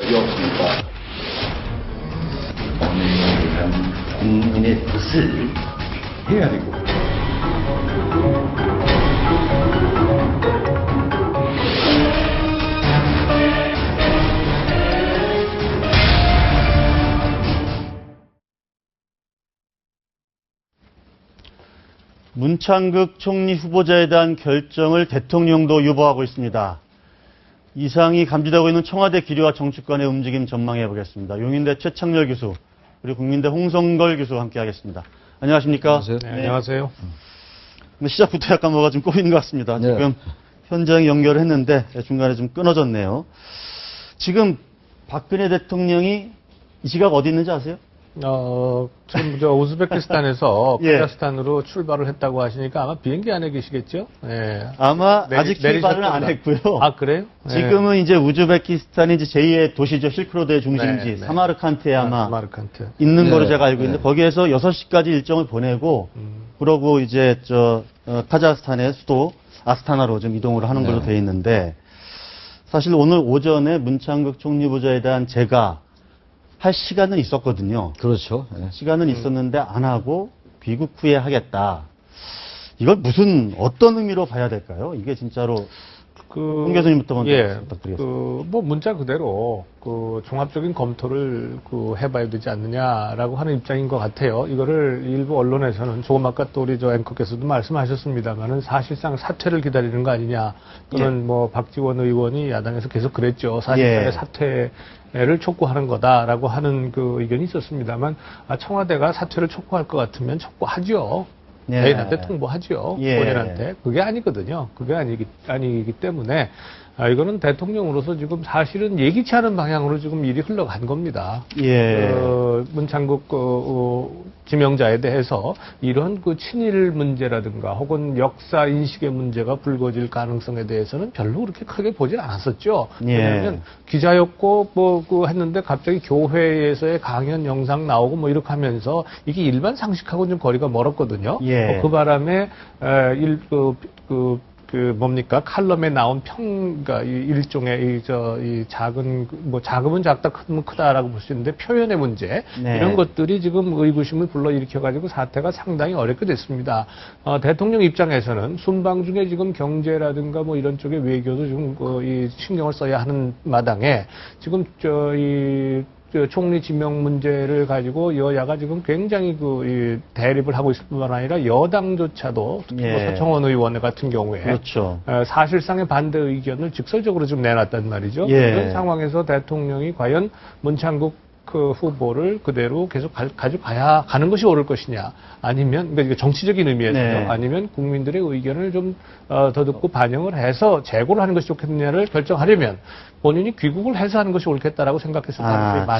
여기 없으니까 오늘은 국민의 뜻을 해야 되고. 문창극 총리 후보자에 대한 결정을 대통령도 유보하고 있습니다. 이상이 감지되고 있는 청와대 기류와 정치권의 움직임 전망해 보겠습니다. 용인대 최창렬 교수, 그리고 국민대 홍성걸 교수와 함께하겠습니다. 안녕하십니까? 안녕하세요. 네. 네, 안녕하세요. 시작부터 약간 뭐가 좀 꼬이는 것 같습니다. 네. 지금 현장 연결을 했는데 중간에 좀 끊어졌네요. 지금 박근혜 대통령이 이 시각 어디 있는지 아세요? 지금 우즈베키스탄에서 예. 카자흐스탄으로 출발을 했다고 하시니까 아마 비행기 안에 계시겠죠? 예. 아마 아직 출발은 안 내리셨구나. 했고요. 아, 그래요? 예. 지금은 이제 우즈베키스탄이 이제 제2의 도시죠. 실크로드의 중심지 네. 사마르칸트에 아마 사마르칸트. 있는 네. 거로 제가 알고 있는데 네. 거기에서 6시까지 일정을 보내고 그러고 이제 카자흐스탄의 수도 아스타나로 좀 이동을 하는 걸로 네. 돼 있는데 사실 오늘 오전에 문창극 총리 후보자에 대한 제가 할 시간은 있었거든요. 그렇죠. 예. 시간은 있었는데 안 하고 귀국 후에 하겠다. 이걸 어떤 의미로 봐야 될까요? 이게 진짜로 홍 교수님부터 먼저 예, 부탁드리겠습니다. 문자 그대로 종합적인 검토를 해봐야 되지 않느냐라고 하는 입장인 것 같아요. 이거를 일부 언론에서는 조금 아까 또 우리 앵커께서도 말씀하셨습니다만은 사실상 사퇴를 기다리는 거 아니냐 또는 박지원 의원이 야당에서 계속 그랬죠. 사실상의 사퇴를 촉구하는 거다라고 하는 의견이 있었습니다만 청와대가 사퇴를 촉구할 것 같으면 촉구하죠. 개인한테 통보하죠. 본인한테. 그게 아니거든요. 그게 아니기 때문에, 이거는 대통령으로서 지금 사실은 예기치 않은 방향으로 지금 일이 흘러간 겁니다. 문창국 지명자에 대해서 이런 친일 문제라든가 혹은 역사 인식의 문제가 불거질 가능성에 대해서는 별로 그렇게 크게 보질 않았었죠. 왜냐하면 기자였고 했는데 갑자기 교회에서의 강연 영상 나오고 이렇게 하면서 이게 일반 상식하고는 좀 거리가 멀었거든요. 그 바람에 칼럼에 나온 그러니까 일종의 이 작은 작으면 작다 크면 크다라고 볼 수 있는데 표현의 문제 이런 것들이 지금 의구심을 불러일으켜가지고 사태가 상당히 어렵게 됐습니다. 대통령 입장에서는 순방 중에 지금 경제라든가 이런 쪽의 외교도 지금 이 신경을 써야 하는 마당에 지금 총리 지명 문제를 가지고 여야가 지금 굉장히 대립을 하고 있을 뿐만 아니라 여당조차도 특히 서청원 의원 같은 경우에 사실상의 반대 의견을 직설적으로 좀 내놨단 말이죠. 이런 상황에서 대통령이 과연 문창국 후보를 그대로 계속 가는 것이 옳을 것이냐, 아니면, 그러니까 정치적인 의미에서요, 아니면 국민들의 의견을 좀 더 듣고 반영을 해서 재고를 하는 것이 좋겠느냐를 결정하려면 본인이 귀국을 해서 하는 것이 옳겠다라고 생각해서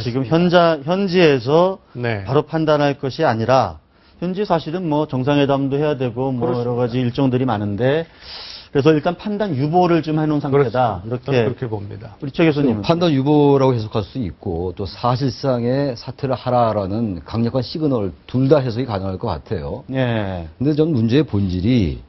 지금 현지에서 바로 판단할 것이 아니라, 현지 사실은 정상회담도 해야 되고, 여러 가지 일정들이 많은데, 그래서 일단 판단 유보를 좀 해놓은 상태다. 그렇게 봅니다. 우리 최 교수님. 판단 유보라고 해석할 수 있고 또 사실상의 사퇴를 하라라는 강력한 시그널 둘 다 해석이 가능할 것 같아요. 근데 전 문제의 본질이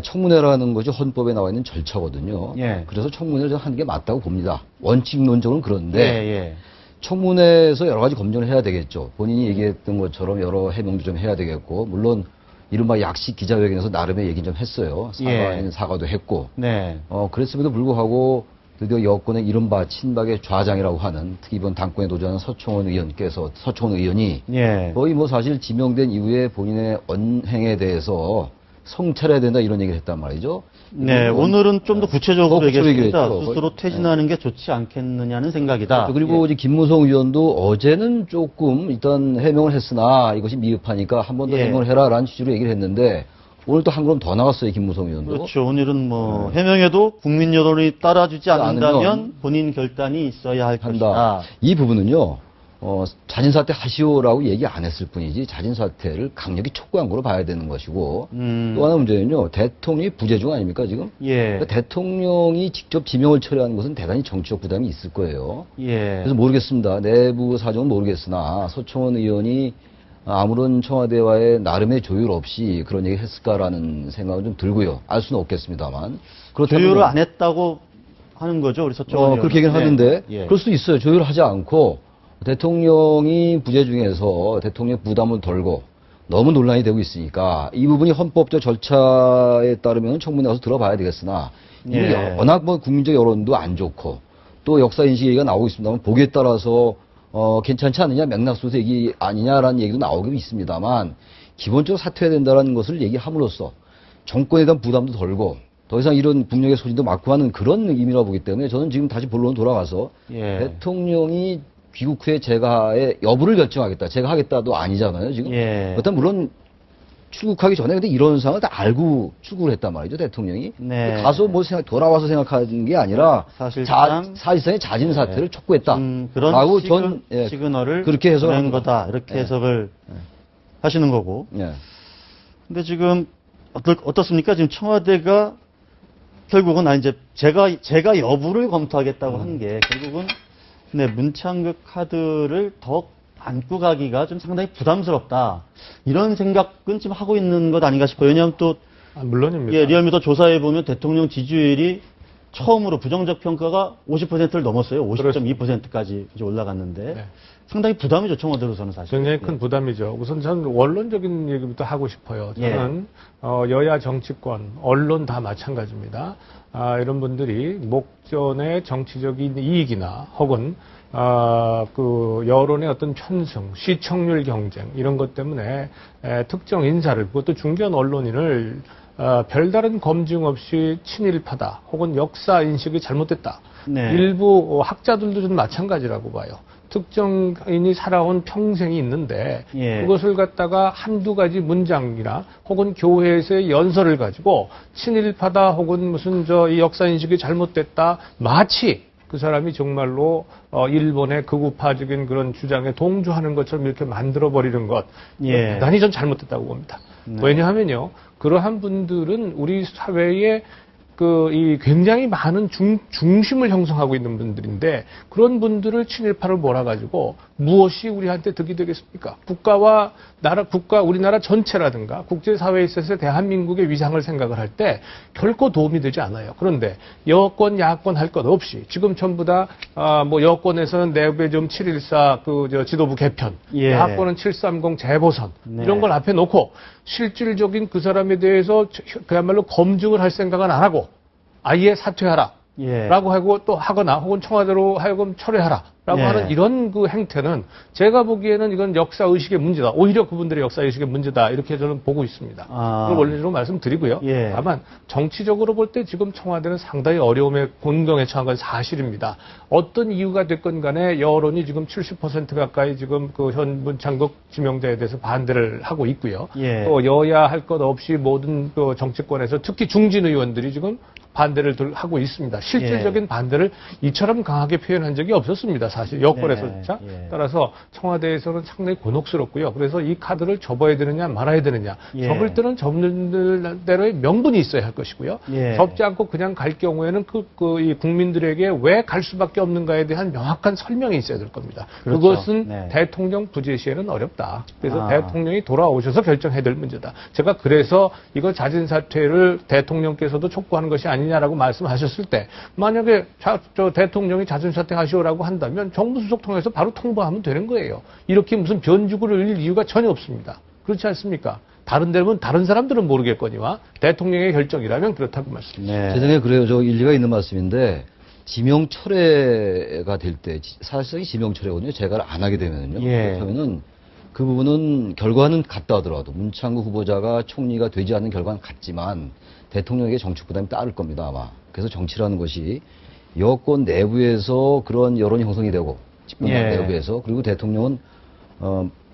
청문회라는 것이 헌법에 나와 있는 절차거든요. 그래서 청문회를 하는 게 맞다고 봅니다. 원칙론적으로는 그런데 청문회에서 여러 가지 검증을 해야 되겠죠. 본인이 얘기했던 것처럼 여러 해명도 좀 해야 되겠고 물론 이른바 약식 기자회견에서 나름의 얘기 좀 했어요. 사과도 했고. 그랬음에도 불구하고 드디어 여권의 이른바 친박의 좌장이라고 하는 특히 이번 당권에 도전한 서청원 의원이 거의 사실 지명된 이후에 본인의 언행에 대해서 성찰해야 된다 이런 얘기를 했단 말이죠. 오늘은 좀 더 구체적으로 얘기했습니다. 스스로 퇴진하는 게 좋지 않겠느냐는 생각이다. 그리고 이제 김무성 의원도 어제는 조금 일단 해명을 했으나 이것이 미흡하니까 한 번 더 해명을 해라라는 취지로 얘기를 했는데 오늘 또 한 걸음 더 나갔어요, 김무성 의원도. 그렇죠. 오늘은 해명해도 국민 여론이 따라주지 않는다면 본인 결단이 있어야 할 것이다. 이 부분은요. 자진사퇴 하시오라고 얘기 안 했을 뿐이지 자진사퇴를 강력히 촉구한 거로 봐야 되는 것이고 또 하나 문제는요. 대통령이 부재중 아닙니까 지금? 그러니까 대통령이 직접 지명을 처리하는 것은 대단히 정치적 부담이 있을 거예요. 그래서 모르겠습니다. 내부 사정은 모르겠으나 서청원 의원이 아무런 청와대와의 나름의 조율 없이 그런 얘기를 했을까라는 생각은 좀 들고요. 알 수는 없겠습니다만. 조율을 안 했다고 하는 거죠, 우리 서청원 그렇게 얘기는 하는데, 예. 그럴 수도 있어요. 조율하지 않고, 대통령이 부재 중에서 대통령 부담을 덜고, 너무 논란이 되고 있으니까, 이 부분이 헌법적 절차에 따르면 청문회 가서 들어봐야 되겠으나, 예. 워낙 뭐 국민적 여론도 안 좋고, 또 역사인식 얘기가 나오고 있습니다만, 보기에 따라서, 괜찮지 않느냐, 맥락 속에서 얘기 아니냐라는 얘기도 나오고 있습니다만, 기본적으로 사퇴해야 된다는 것을 얘기함으로써, 정권에 대한 부담도 덜고, 더 이상 이런 국력의 소진도 막고 하는 그런 의미라고 보기 때문에 저는 지금 다시 본론으로 돌아가서 예. 대통령이 귀국 후에 제가의 여부를 결정하겠다. 제가 하겠다도 아니잖아요, 지금. 예. 일단 물론 출국하기 전에 근데 이런 상황을 다 알고 출국을 했단 말이죠, 대통령이. 네. 가서 뭐 돌아와서 생각하는 게 아니라 사실상의 자진 사퇴를 촉구했다. 그런 라고 시그널을 그렇게 해석을 보낸 거다. 이렇게 예. 해석을 하시는 거고. 예. 근데 지금 어떻습니까? 지금 청와대가 결국은 이제 제가 여부를 검토하겠다고 한 게 결국은 네, 문창극 카드를 더 안고 가기가 좀 상당히 부담스럽다. 이런 생각은 지금 하고 있는 것 아닌가 싶어요. 왜냐하면 또 물론입니다. 예, 리얼미터 조사해 보면 대통령 지지율이 처음으로 부정적 평가가 50%를 넘었어요. 50.2%까지 이제 올라갔는데 네. 상당히 부담이죠, 청와대로서는 사실. 굉장히 큰 부담이죠. 우선 저는 원론적인 얘기부터 하고 싶어요. 저는 예. 여야 정치권, 언론 다 마찬가지입니다. 이런 분들이 목전의 정치적인 이익이나 혹은 그 여론의 어떤 편승, 시청률 경쟁 이런 것 때문에 특정 인사를 그것도 중견 언론인을 별다른 검증 없이 친일파다 혹은 역사 인식이 잘못됐다. 네. 일부 학자들도 좀 마찬가지라고 봐요. 특정인이 살아온 평생이 있는데 예. 그것을 갖다가 한두 가지 문장이나 혹은 교회에서의 연설을 가지고 친일파다 혹은 무슨 이 역사인식이 잘못됐다 마치 그 사람이 정말로 일본의 극우파적인 그런 주장에 동조하는 것처럼 이렇게 만들어버리는 것 예. 대단히 전 잘못됐다고 봅니다. 네. 왜냐하면요 그러한 분들은 우리 사회에 이 굉장히 많은 중심을 형성하고 있는 분들인데 그런 분들을 친일파를 몰아가지고 무엇이 우리한테 득이 되겠습니까? 국가 우리나라 전체라든가 국제사회에 있어서 대한민국의 위상을 생각을 할 때 결코 도움이 되지 않아요. 그런데 여권, 야권 할 것 없이 지금 전부 다 뭐 여권에서는 내부에 좀 714 지도부 개편, 예. 야권은 730 재보선 네. 이런 걸 앞에 놓고 실질적인 그 사람에 대해서 그야말로 검증을 할 생각은 안 하고 아예 사퇴하라. 예. 라고 하고 또 하거나 혹은 청와대로 하여금 철회하라. 라고 예. 하는 이런 그 행태는 제가 보기에는 이건 역사의식의 문제다. 오히려 그분들의 역사의식의 문제다. 이렇게 저는 보고 있습니다. 그걸 원론적으로 말씀드리고요. 예. 다만 정치적으로 볼 때 지금 청와대는 상당히 어려움에 곤경에 처한 건 사실입니다. 어떤 이유가 됐건 간에 여론이 지금 70% 가까이 지금 그 현 문창극 지명자에 대해서 반대를 하고 있고요. 예. 또 여야 할 것 없이 모든 그 정치권에서 특히 중진 의원들이 지금 반대를 하고 있습니다. 실질적인 예. 반대를 이처럼 강하게 표현한 적이 없었습니다. 사실 여권에서조차. 예. 따라서 청와대에서는 상당히 곤혹스럽고요. 그래서 이 카드를 접어야 되느냐 말아야 되느냐. 예. 접을 때는 접는 대로의 명분이 있어야 할 것이고요. 예. 접지 않고 그냥 갈 경우에는 이 국민들에게 왜 갈 수밖에 없는가에 대한 명확한 설명이 있어야 될 겁니다. 그렇죠. 그것은 네. 대통령 부재 시에는 어렵다. 그래서 아. 대통령이 돌아오셔서 결정해야 될 문제다. 제가 그래서 이거 자진 사퇴를 대통령께서도 촉구하는 것이 아니냐라고 말씀하셨을 때 만약에 대통령이 자진 사퇴하시오라고 한다면 정무수석 통해서 바로 통보하면 되는 거예요. 이렇게 무슨 변죽을 흘릴 이유가 전혀 없습니다. 그렇지 않습니까? 다른 데는 다른 사람들은 모르겠거니와 대통령의 결정이라면 그렇다고 말씀드립니다. 네. 제 생각에 그래요. 저 일리가 있는 말씀인데 지명 철회가 될 때 사실상 지명 철회거든요. 제가를 안 하게 되면요. 예. 그렇다면은 그 부분은 결과는 같다 하더라도 문창구 후보자가 총리가 되지 않는 결과는 같지만 대통령에게 정치 부담이 따를 겁니다 아마. 그래서 정치라는 것이 여권 내부에서 그런 여론이 형성이 되고 집권 예. 내부에서 그리고 대통령은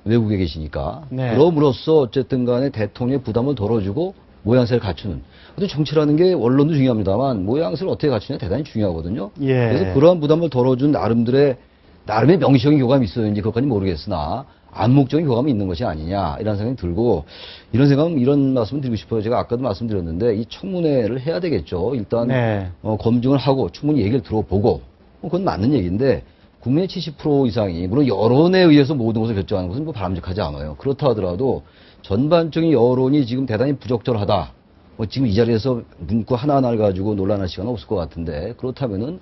외국에 계시니까 네. 그럼으로써 어쨌든 간에 대통령의 부담을 덜어주고 모양새를 갖추는. 근데 정치라는 게 원론도 중요합니다만 모양새를 어떻게 갖추냐 대단히 중요하거든요. 예. 그래서 그러한 부담을 덜어준 나름의 명시적인 교감이 있었는지 그것까지 모르겠으나 암묵적인 교감이 있는 것이 아니냐 이런 생각이 들고 이런 말씀을 드리고 싶어요. 제가 아까도 말씀드렸는데 이 청문회를 해야 되겠죠. 일단 네. 검증을 하고 충분히 얘기를 들어보고 그건 맞는 얘기인데 국민의 70% 이상이 물론 여론에 의해서 모든 것을 결정하는 것은 바람직하지 않아요. 그렇다 하더라도 전반적인 여론이 지금 대단히 부적절하다. 뭐 지금 이 자리에서 문구 하나하나를 가지고 논란할 시간은 없을 것 같은데 그렇다면은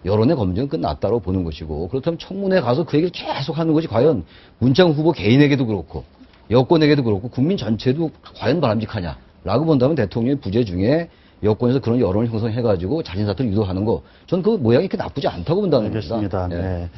여론의 검증은 끝났다고 보는 것이고 그렇다면 청문회 가서 그 얘기를 계속 하는 것이 과연 문창 후보 개인에게도 그렇고 여권에게도 그렇고 국민 전체도 과연 바람직하냐라고 본다면 대통령의 부재 중에 여권에서 그런 여론을 형성해가지고 자진 사퇴를 유도하는 거 저는 그 모양이 그렇게 나쁘지 않다고 본다는 겁니다. 알겠습니다. 네.